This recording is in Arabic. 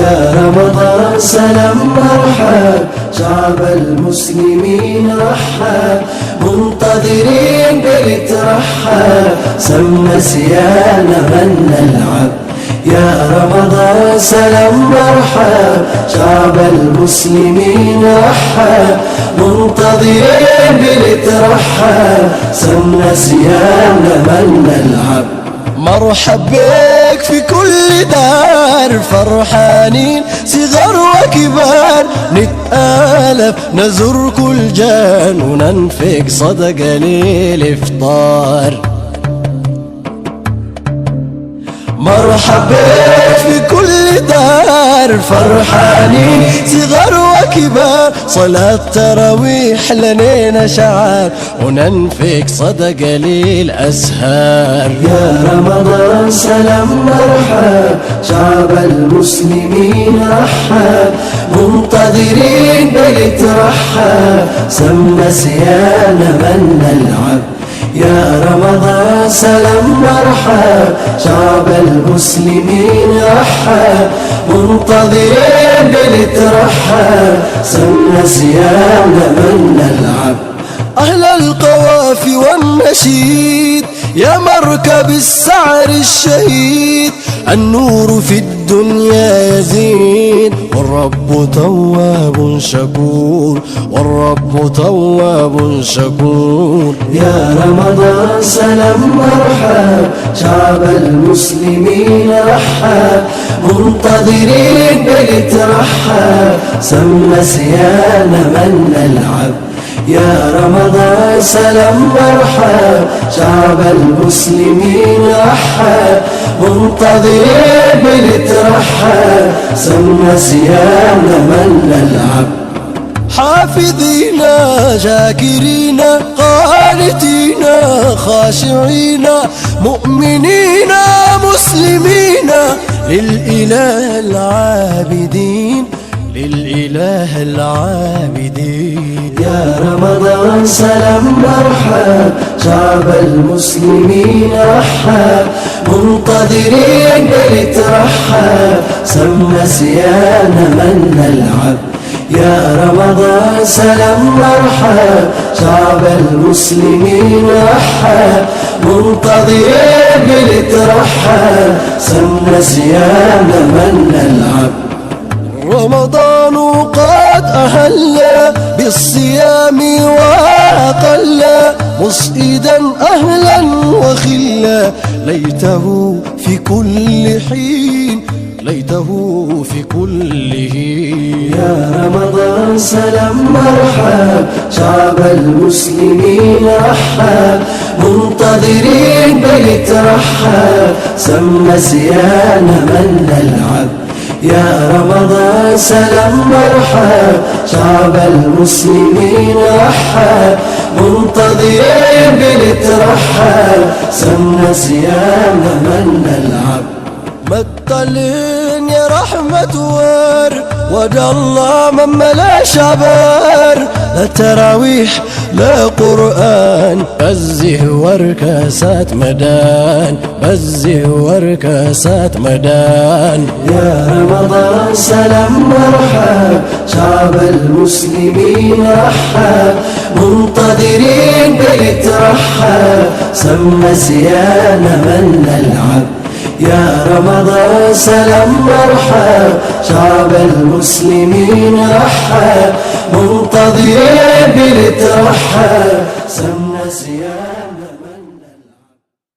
يا رمضان سلام مرحب، شعب المسلمين رحب، منتظرين بنترحب، سمنا سيانا من نلعب. يا رمضان سلام مرحب، شعب المسلمين رحب، منتظرين بنترحب، سمنا سيانا من نلعب. مرحب بك في كل دار، فرحانين صغار وكبار، نتآلف نزور كل جان وننفق صدقة للإفطار. مرحب بك في كل دار، فرحانين صغار وكبار، صلاة تراويح لنينا شعار وننفق صدقة للأسهار. يا رمضان سلام مرحب، شعب المسلمين رحب، منتظرين بنترحب، سمنا سيانا من نلعب. يا رمضان سلام مرحب، شعب المسلمين رحب، منتظرين بنترحب، سمنا سيانا من نلعب. أهل القوافي والنشيد يا مركب السعر الشهيد، النور في الدنيا يزيد، والرب تواب شكور، والرب تواب شكور. يا رمضان سلام مرحب، شعب المسلمين رحب، منتظرين بنترحب، سمنا سيانا من نلعب. يا رمضان سلام مرحب، شعب المسلمين رحب، منتظرين بنترحب، سمنا سيانا من نلعب. حافظين شاكرين قانتين خاشعين مؤمنين مسلمين للإله العابدين، للإله العابدين. يا رمضان سلام مرحب، شعب المسلمين رحب، منتظرين بنترحب، سمنا سيانا من نلعب. يا رمضان سلام مرحب، شعب المسلمين رحب، منتظرين بنترحب، سمنا سيانا من نلعب. رمضان قد أهل بالصيام وأقل، مسئدا أهلا وخلا، ليته في كل حين، ليته في كل حين. يا رمضان سلام مرحب، شعب المسلمين رحب، منتظرين بنترحب، سمنا سيانا من نلعب. يا رمضان سلام مرحب، شعب المسلمين رحب، منتظرين بنترحب، سمنا سيانا من نلعب. متلين يا رحمة ور ودى الله من ملا شعبار، لا تراويح لا قرآن، بزه وركاسات مدان، بزه وركاسات مدان. يا رمضان سلام مرحب، شعب المسلمين رحب، منتظرين بنترحب، سمنا سيانا من نلعب. يا رمضان سلام مرحب، شعب المسلمين رحب، منتظرين بنترحب، سمنا سيانا